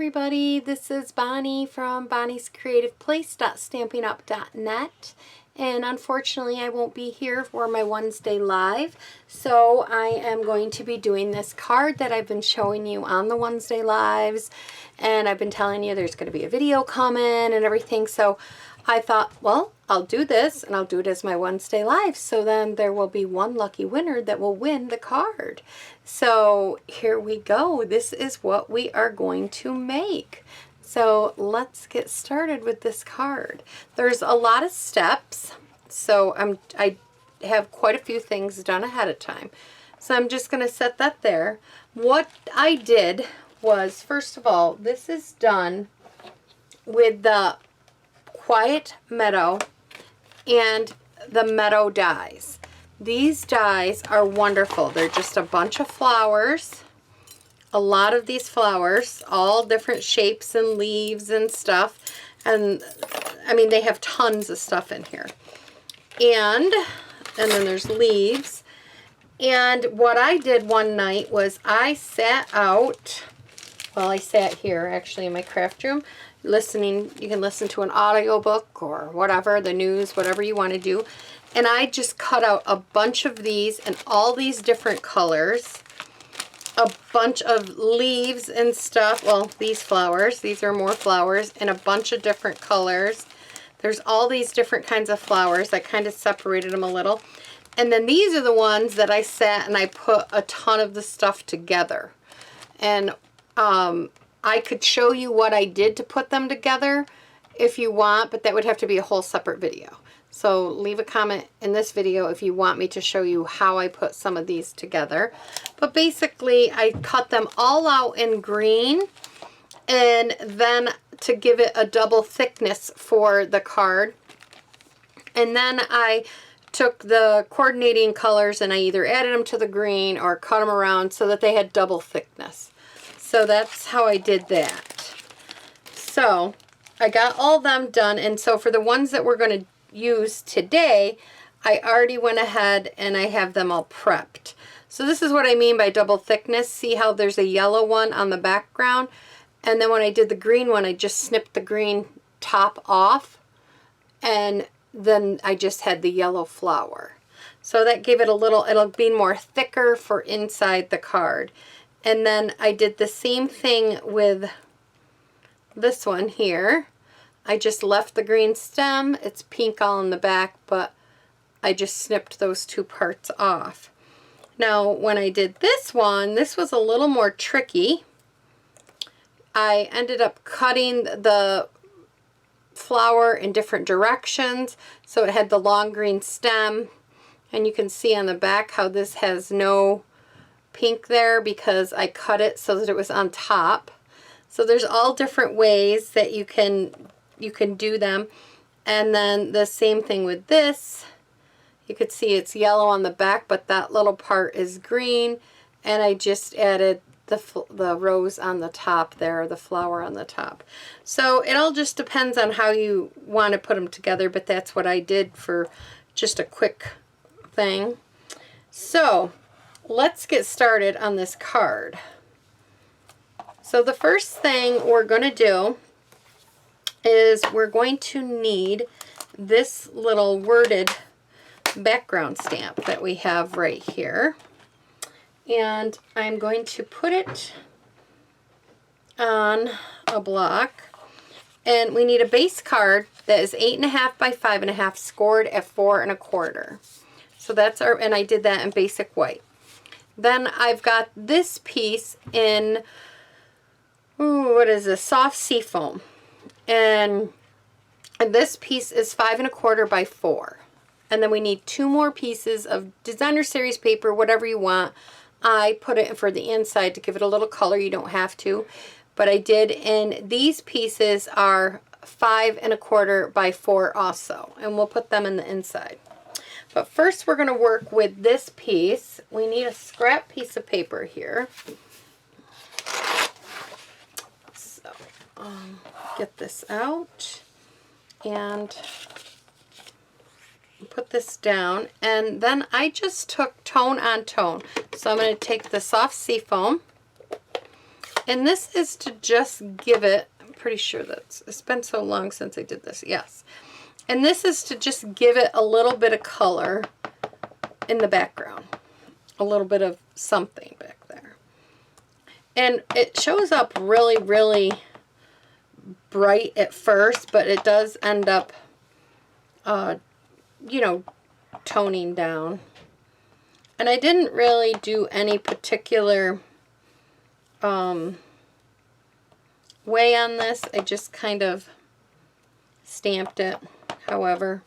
everybody, this is Bonnie from Bonnie's Creative Place.StampingUp.net, and unfortunately I won't be here for my Wednesday live, so I am going to be doing this card that I've been showing you on the Wednesday lives, and I've been telling you there's going to be a video coming and everything, so I thought, well, I'll do this and I'll do it as my Wednesday live, so then there will be one lucky winner that will win the card. So here we go. This is what we are going to make. So let's get started with this card. There's a lot of steps, so I have quite a few things done ahead of time. So I'm just going to set that there. What I did was, first of all, this is done with the Quiet Meadow and the Meadow dies. These dies are wonderful. They're just a bunch of flowers. A lot of these flowers, all different shapes and leaves and stuff. And I mean, they have tons of stuff in here. And then there's leaves. And what I did one night was I sat out, well, I sat here actually in my craft room listening. You can listen to an audiobook or whatever, the news, whatever you want to do. And I just cut out a bunch of these in all these different colors, a bunch of leaves and stuff. Well, these flowers, these are more flowers in a bunch of different colors. There's all these different kinds of flowers. I kind of separated them a little. And then these are the ones that I sat and I put a ton of the stuff together. And I could show you what I did to put them together if you want, but that would have to be a whole separate video. So leave a comment in this video if you want me to show you how I put some of these together. But basically, I cut them all out in green, and then to give it a double thickness for the card. And then I took the coordinating colors and I either added them to the green or cut them around so that they had double thickness. So that's how I did that. So I got all them done, and so for the ones that we're going to use today, I already went ahead and I have them all prepped. So this is what I mean by double thickness. See how there's a yellow one on the background, and then when I did the green one, I just snipped the green top off, and then I just had the yellow flower. So that gave it a little, it'll be more thicker for inside the card. And then I did the same thing with this one here. I just left the green stem. It's pink all in the back, but I just snipped those two parts off. Now, when I did this one, this was a little more tricky. I ended up cutting the flower in different directions. So it had the long green stem, and you can see on the back how this has no pink there because I cut it so that it was on top. So there's all different ways that you can do them. And then the same thing with this. You could see it's yellow on the back, but that little part is green, and I just added the rose on the top there, the flower on the top. So it all just depends on how you want to put them together, but that's what I did for just a quick thing. So let's get started on this card. So the first thing we're going to do is we're going to need this little worded background stamp that we have right here. And I'm going to put it on a block. And we need a base card that is 8.5 by 5.5 scored at 4 1/4. So that's our, and I did that in basic white. Then I've got this piece in, what is this, soft seafoam. And this piece is 5 1/4 by 4. And then we need 2 more pieces of designer series paper, whatever you want. I put it for the inside to give it a little color. You don't have to. But I did, and these pieces are 5 1/4 by 4 also. And we'll put them in the inside. But first we're going to work with this piece. We need a scrap piece of paper here. So get this out and put this down. And then I just took tone on tone. So I'm going to take the soft seafoam And this is to just give it, I'm pretty sure it's been so long since I did this, yes. And this is to just give it a little bit of color in the background. A little bit of something back there. And it shows up really, really bright at first, but it does end up, you know, toning down. And I didn't really do any particular way on this. I just kind of stamped it, however.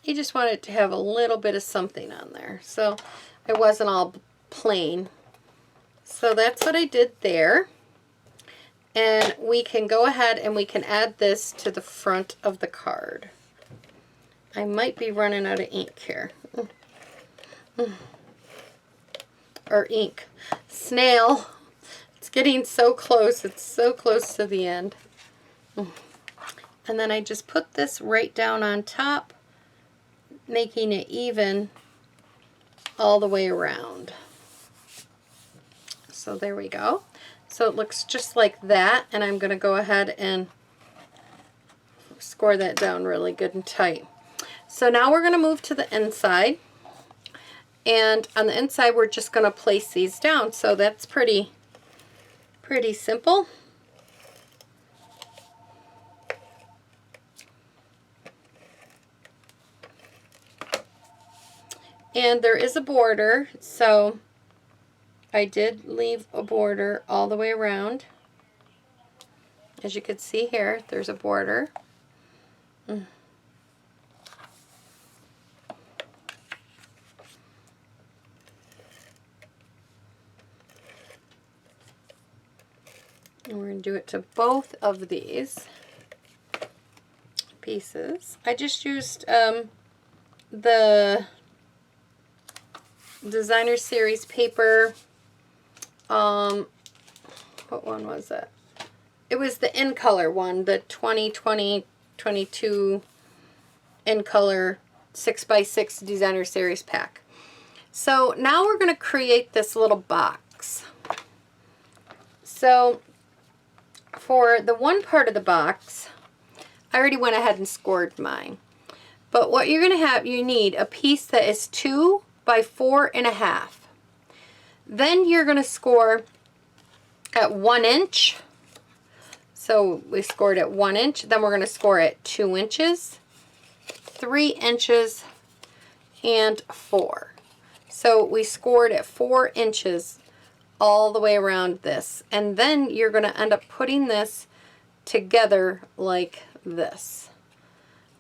You just want it to have a little bit of something on there, so it wasn't all plain. So that's what I did there. And we can go ahead and we can add this to the front of the card. I might be running out of ink here. Or ink. Snail. It's getting so close. It's so close to the end. And then I just put this right down on top, making it even all the way around. So there we go. So it looks just like that, and I'm going to go ahead and score that down really good and tight. So now we're going to move to the inside, and on the inside we're just going to place these down. So that's pretty simple. And there is a border, so I did leave a border all the way around. As you can see here, there's a border. And we're going to do it to both of these pieces. I just used the Designer Series paper. What one was it? It was the In Color one, the 2020-22 In Color 6x6 Designer Series pack. So now we're going to create this little box. So for the one part of the box, I already went ahead and scored mine. But what you're going to have, you need a piece that is 2 by 4.5. Then you're going to score at 1 inch. So we scored at 1 inch. Then we're going to score at 2 inches, 3 inches, and 4. So we scored at 4 inches all the way around this. And then you're going to end up putting this together like this.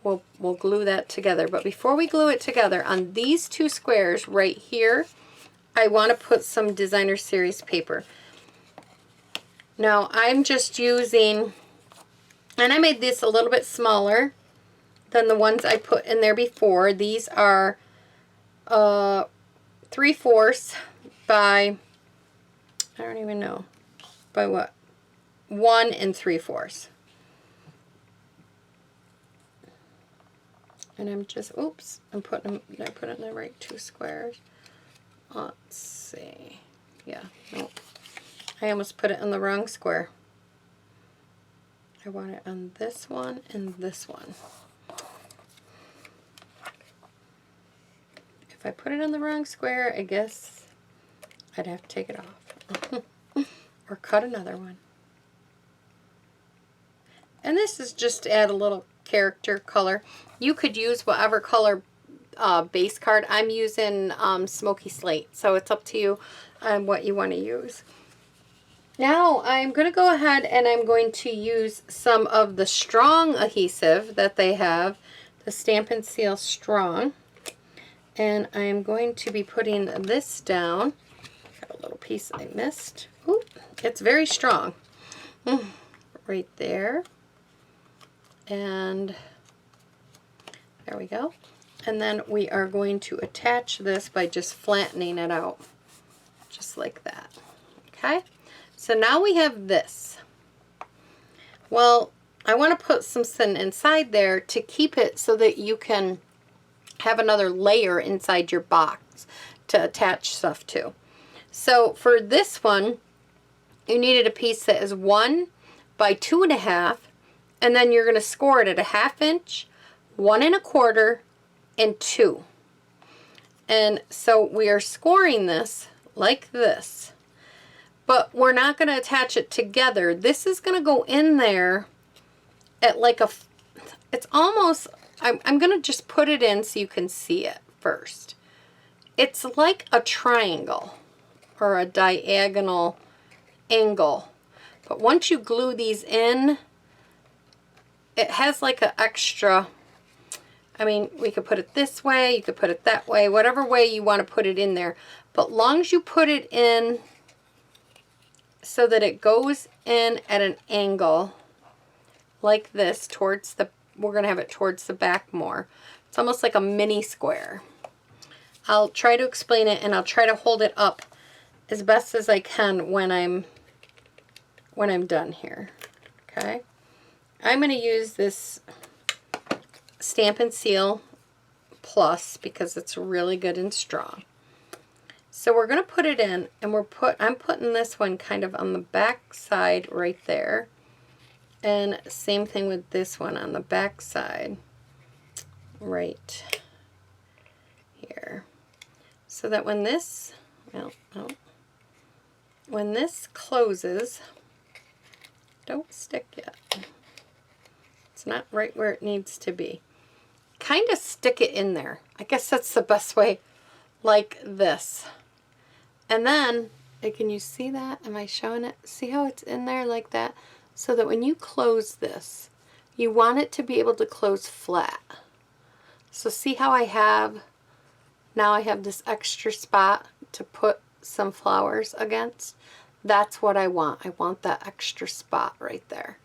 We'll glue that together. But before we glue it together, on these two squares right here, I want to put some Designer Series paper. Now I'm just using, and I made this a little bit smaller than the ones I put in there before. These are 3/4 by, I don't even know, by what? 1 3/4. And I'm just, oops, I'm putting them, did I put it in the right two squares? Let's see. Yeah, nope. I almost put it in the wrong square. I want it on this one and this one. If I put it in the wrong square, I guess I'd have to take it off. Or cut another one. And this is just to add a little character color. You could use whatever color base card. I'm using Smoky Slate, so it's up to you on what you want to use. Now I'm going to go ahead and I'm going to use some of the strong adhesive that they have, the Stampin' Seal Strong. And I'm going to be putting this down. Got a little piece I missed. Ooh, it's very strong. Right there. And there we go. And then we are going to attach this by just flattening it out. Just like that. Okay? So now we have this. Well, I want to put something inside there to keep it so that you can have another layer inside your box to attach stuff to. So for this one, you needed a piece that is 1 by 2.5, and then you're going to score it at a 1/2 inch, 1 1/4, and 2. And so we are scoring this like this, but we're not going to attach it together. This is going to go in there at like a, it's almost, I'm going to just put it in so you can see it first. It's like a triangle or a diagonal angle. But once you glue these in, it has like an extra, I mean, we could put it this way, you could put it that way, whatever way you want to put it in there. But long as you put it in so that it goes in at an angle like this towards the, we're going to have it towards the back more. It's almost like a mini square. I'll try to explain it, and I'll try to hold it up as best as I can when I'm done here. Okay, I'm going to use this Stampin' Seal Plus because it's really good and strong. So we're going to put it in, and I'm putting this one kind of on the back side right there, and same thing with this one on the back side right here, so that when this, when this closes, don't stick yet. It's not right where it needs to be. Kind of stick it in there. I guess that's the best way, like this. And then, can you see that? Am I showing it? See how it's in there like that? So that when you close this, you want it to be able to close flat. So see how now I have this extra spot to put some flowers against? That's what I want. I want that extra spot right there.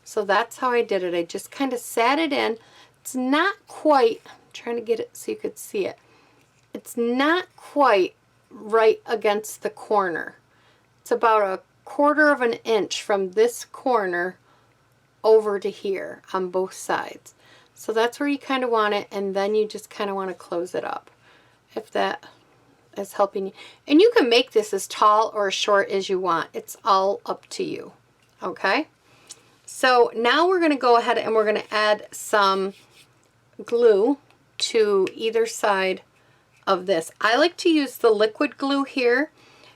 So that's how I did it. I just kind of sat it in. It's not quite, I'm trying to get it so you could see it. It's not quite right against the corner. It's about a 1/4 of an inch from this corner over to here on both sides. So that's where you kind of want it, and then you just kind of want to close it up, if that is helping you. And you can make this as tall or as short as you want. It's all up to you. Okay? So now we're going to go ahead and we're going to add some glue to either side of this. I like to use the liquid glue here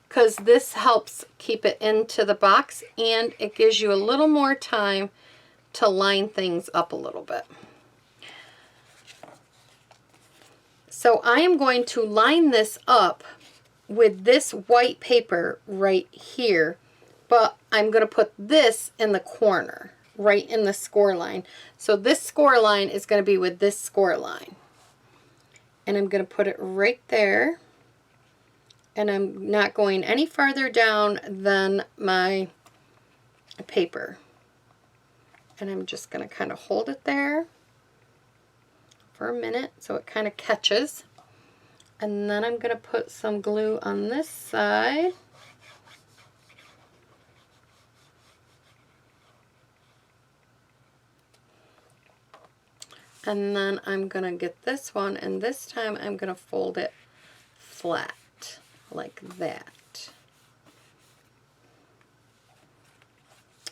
because this helps keep it into the box, and it gives you a little more time to line things up a little bit. So I am going to line this up with this white paper right here, but I'm going to put this in the corner, right in the score line. So this score line is going to be with this score line. And I'm going to put it right there. And I'm not going any farther down than my paper. And I'm just going to kind of hold it there for a minute so it kind of catches. And then I'm going to put some glue on this side. And then I'm going to get this one, and this time I'm going to fold it flat like that.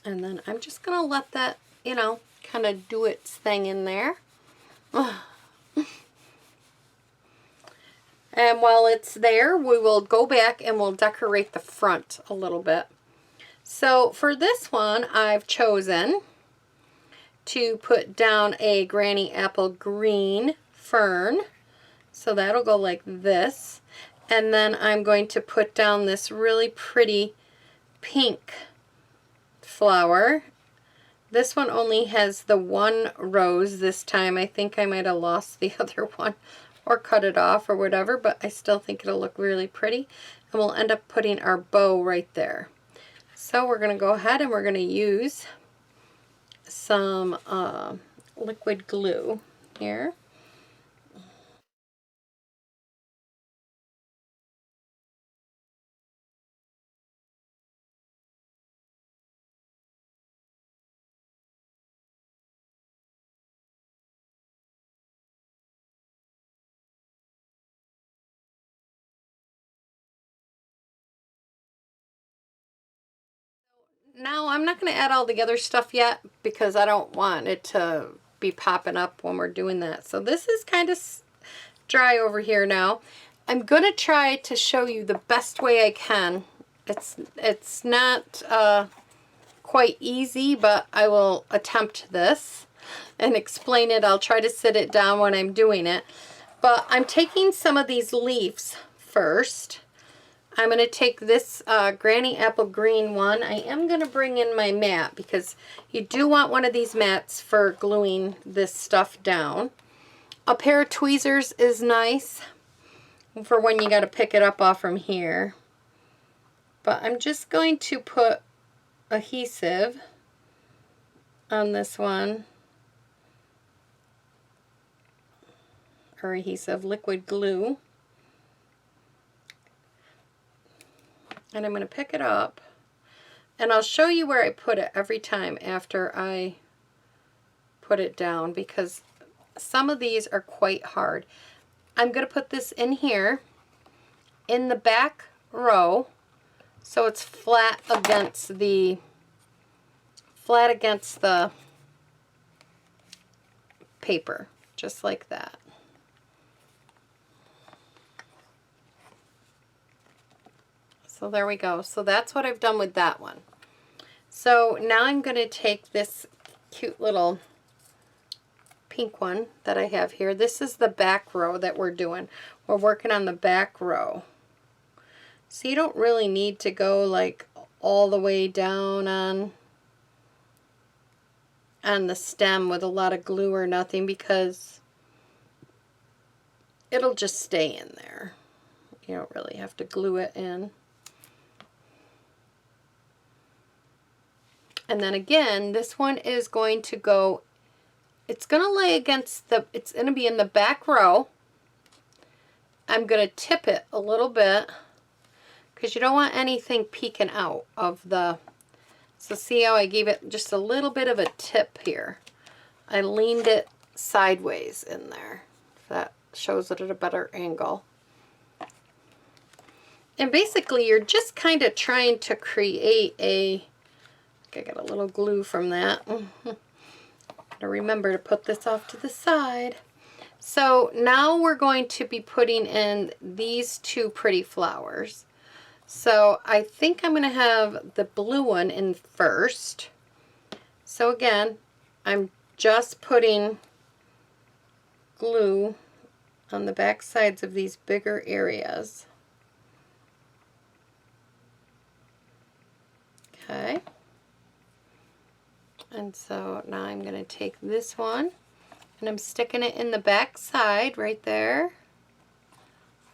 And then I'm just going to let that, you know, kind of do its thing in there. And while it's there, we will go back and we'll decorate the front a little bit. So for this one, I've chosen to put down a Granny Apple Green fern. So that'll go like this. And then I'm going to put down this really pretty pink flower. This one only has the one rose this time. I think I might have lost the other one or cut it off or whatever, but I still think it'll look really pretty. And we'll end up putting our bow right there. So we're going to go ahead and we're going to use some liquid glue here. now I'm not going to add all the other stuff yet because I don't want it to be popping up when we're doing that. So this is kind of dry over here now. I'm going to try to show you the best way I can. It's not quite easy, but I will attempt this and explain it. I'll try to sit it down when I'm doing it. But I'm taking some of these leaves first. I'm going to take this Granny Apple Green one. I am going to bring in my mat because you do want one of these mats for gluing this stuff down. A pair of tweezers is nice for when you got to pick it up off from here. But I'm just going to put adhesive on this one. Or adhesive, liquid glue. And I'm going to pick it up, and I'll show you where I put it every time after I put it down because some of these are quite hard. I'm going to put this in here in the back row so it's flat against the paper, just like that. So there we go. So that's what I've done with that one. So now I'm going to take this cute little pink one that I have here. This is the back row that we're doing. We're working on the back row. So you don't really need to go like all the way down on the stem with a lot of glue or nothing because it'll just stay in there. You don't really have to glue it in. And then again, this one is going to go, it's going to lay against the, it's going to be in the back row. I'm going to tip it a little bit because you don't want anything peeking out of the, so see how I gave it just a little bit of a tip here. I leaned it sideways in there. That shows it at a better angle. And basically you're just kind of trying to create a, I got a little glue from that. Gotta remember to put this off to the side. So now we're going to be putting in these two pretty flowers. So I think I'm going to have the blue one in first. So again, I'm just putting glue on the back sides of these bigger areas. Okay. And so now I'm going to take this one and I'm sticking it in the back side right there.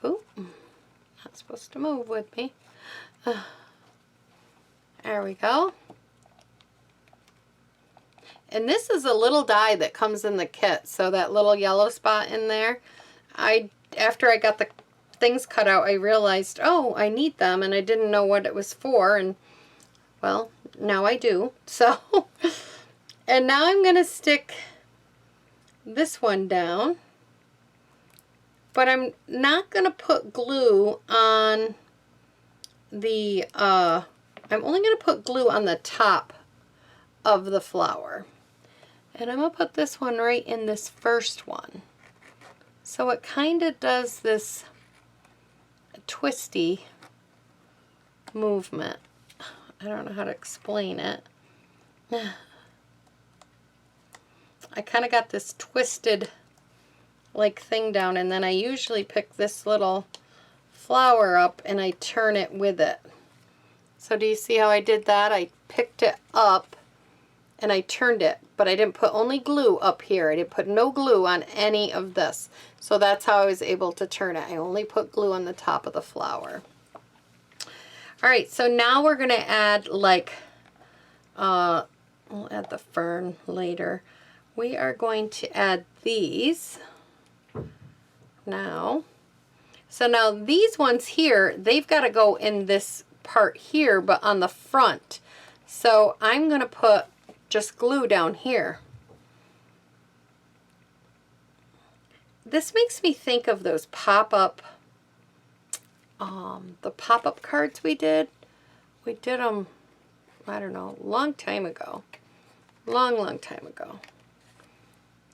Ooh, not supposed to move with me. There we go. And this is a little die that comes in the kit, so that little yellow spot in there, after I got the things cut out, I realized, oh, I need them, and I didn't know what it was for, and well, now I do. So, and now I'm going to stick this one down, but I'm not going to put glue on the, I'm only going to put glue on the top of the flower. And I'm going to put this one right in this first one. So it kind of does this twisty movement. I don't know how to explain it. I kind of got this twisted like thing down, and then I usually pick this little flower up and I turn it with it. So do you see how I did that? I picked it up and I turned it, but I didn't put only glue up here. I didn't put no glue on any of this. So that's how I was able to turn it. I only put glue on the top of the flower. All right, so now we're going to add like, we'll add the fern later. We are going to add these now. So now these ones here, they've got to go in this part here, but on the front. So I'm going to put just glue down here. This makes me think of those pop-up, the pop-up cards we did. We did them I don't know, long time ago. Long time ago.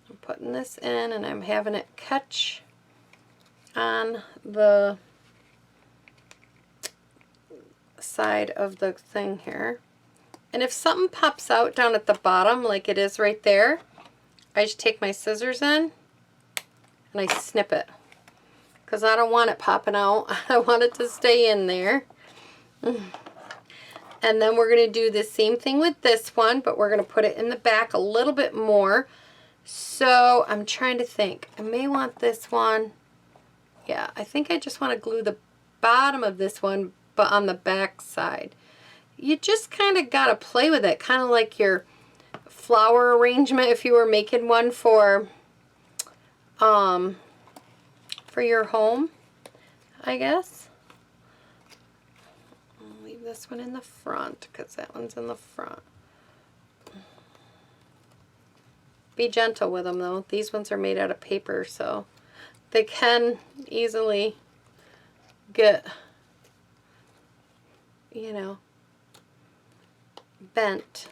I'm putting this in and I'm having it catch on the side of the thing here. And if something pops out down at the bottom like it is right there, I just take my scissors in and I snip it. Because I don't want it popping out. I want it to stay in there. And then we're going to do the same thing with this one, but we're going to put it in the back a little bit more. So I'm trying to think. I may want this one. Yeah, I think I just want to glue the bottom of this one, but on the back side. You just kind of got to play with it, kind of like your flower arrangement if you were making one for your home, I guess. I'll leave this one in the front because that one's in the front. Be gentle with them though. These ones are made out of paper, so they can easily get, you know, bent.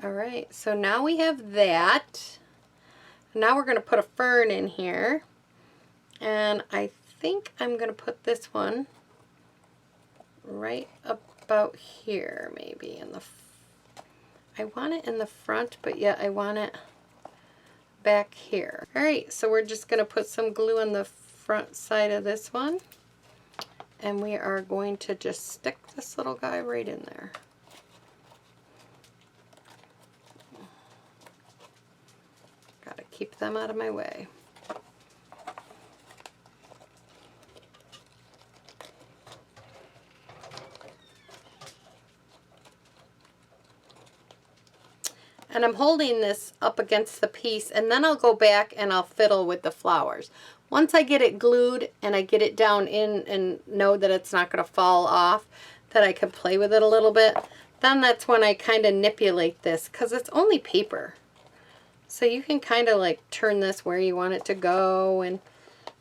Alright, so now we have that. Now we're going to put a fern in here. And I think I'm going to put this one right about here, maybe in the, I want it in the front, but yet I want it back here. Alright, so we're just going to put some glue on the front side of this one. And we are going to just stick this little guy right in there. Gotta keep them out of my way. And I'm holding this up against the piece, and then I'll go back and I'll fiddle with the flowers. Once I get it glued and I get it down in and know that it's not going to fall off, that I can play with it a little bit, then that's when I kind of manipulate this, because it's only paper. So you can kind of like turn this where you want it to go and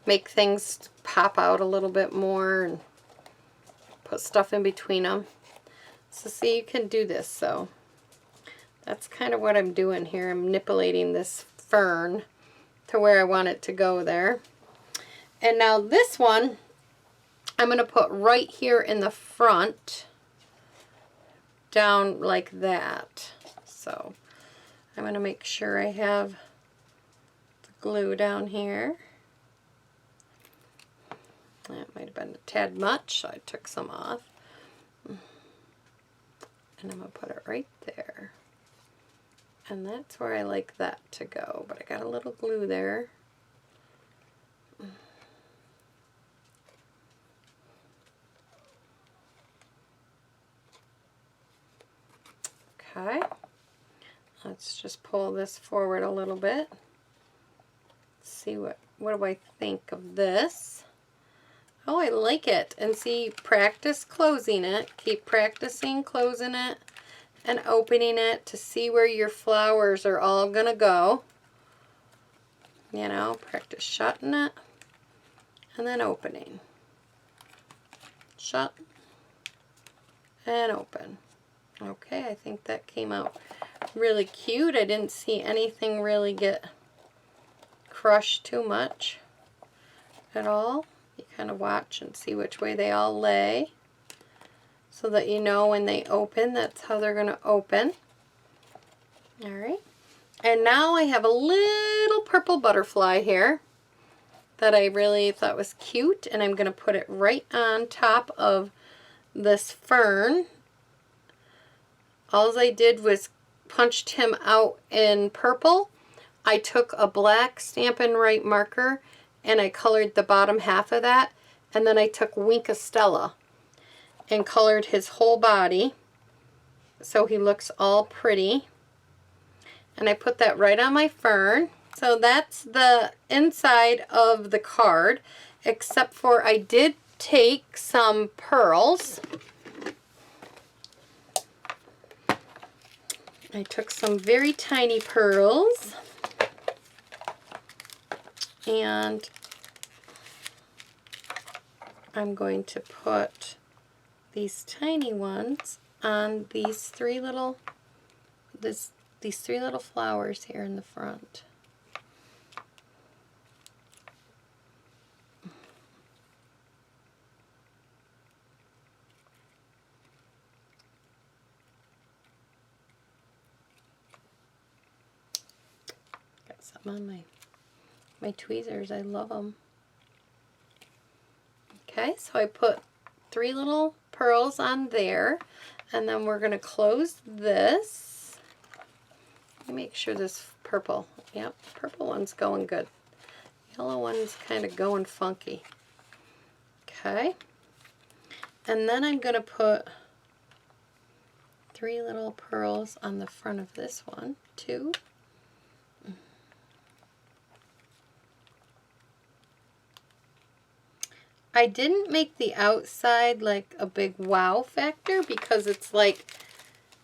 make things pop out a little bit more and put stuff in between them. So see, you can do this. So that's kind of what I'm doing here. I'm manipulating this fern to where I want it to go there. And now this one, I'm going to put right here in the front, down like that. So I'm going to make sure I have the glue down here. That might have been a tad much, so I took some off. And I'm going to put it right there. And that's where I like that to go, but I got a little glue there. Okay. Let's just pull this forward a little bit. See what do I think of this? Oh, I like it. And see, practice closing it. Keep practicing closing it and opening it to see where your flowers are all going to go. You know, practice shutting it and then opening. Shut and open. Okay, I think that came out really cute. I didn't see anything really get crushed too much at all. You kind of watch and see which way they all lay so that you know when they open, that's how they're going to open. Alright. And now I have a little purple butterfly here that I really thought was cute, and I'm going to put it right on top of this fern. All I did was punched him out in purple. I took a black Stampin' Write marker and I colored the bottom half of that, and then I took Wink of Stella and colored his whole body so he looks all pretty. And I put that right on my fern. So that's the inside of the card, except for I did take some pearls. I took some very tiny pearls, and I'm going to put these tiny ones on these three little flowers here in the front. Got something on my tweezers. I love them. Okay, so I put 3 little pearls on there, and then we're going to close this. Let me make sure this purple, yep, purple one's going good. Yellow one's kind of going funky. Okay, and then I'm going to put 3 little pearls on the front of this one, 2. I didn't make the outside like a big wow factor because it's like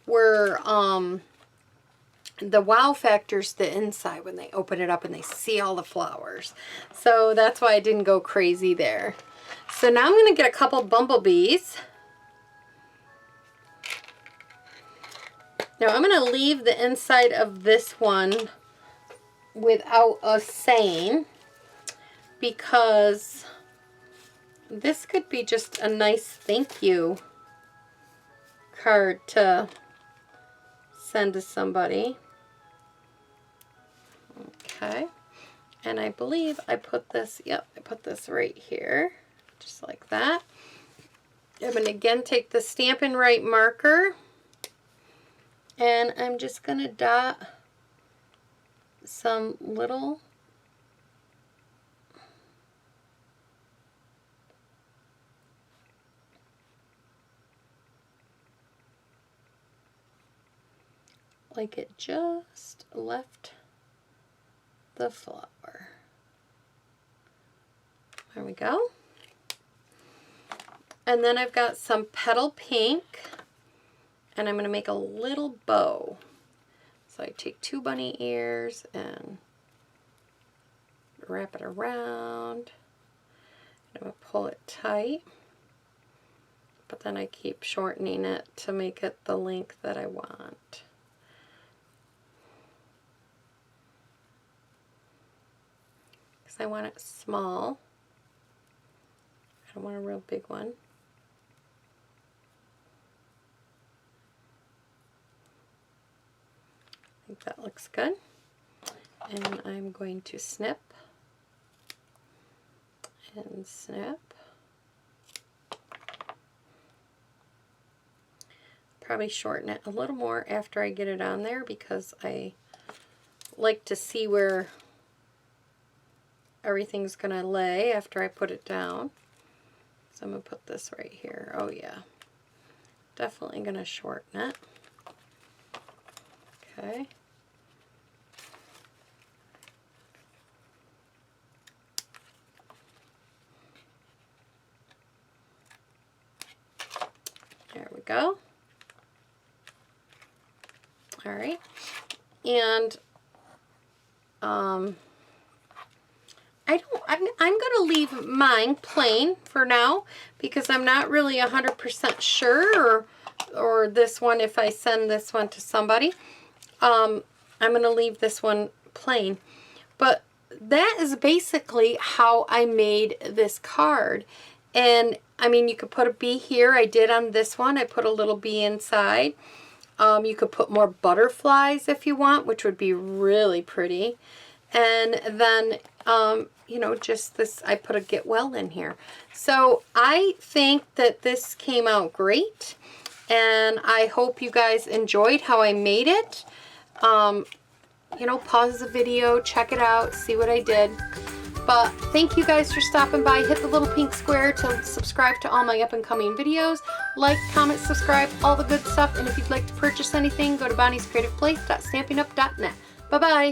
we're, the wow factor's the inside when they open it up and they see all the flowers. So that's why I didn't go crazy there. So now I'm going to get a couple bumblebees. Now I'm going to leave the inside of this one without a saying because this could be just a nice thank you card to send to somebody. Okay, and I believe I put this, yep, I put this right here, just like that. I'm going to again take the Stampin' Write marker, and I'm just going to dot some little like it just left the flower. There we go. And then I've got some petal pink, and I'm going to make a little bow. So I take 2 bunny ears and wrap it around. I'm going to pull it tight, but then I keep shortening it to make it the length that I want. I want it small. I don't want a real big one. I think that looks good. And I'm going to snip and snip. Probably shorten it a little more after I get it on there because I like to see where everything's going to lay after I put it down. So I'm going to put this right here. Oh yeah, definitely going to shorten it. Okay. There we go. All right. And I'm going to leave mine plain for now because I'm not really 100% sure, or this one, if I send this one to somebody, I'm going to leave this one plain. But that is basically how I made this card. And I mean, you could put a bee here. I did on this one. I put a little bee inside. You could put more butterflies if you want, which would be really pretty. And then, you know, just this, I put a get well in here. So I think that this came out great. And I hope you guys enjoyed how I made it. You know, pause the video, check it out, see what I did. But thank you guys for stopping by. Hit the little pink square to subscribe to all my up and coming videos. Like, comment, subscribe, all the good stuff. And if you'd like to purchase anything, go to bonniescreativeplace.stampinup.net. Bye-bye.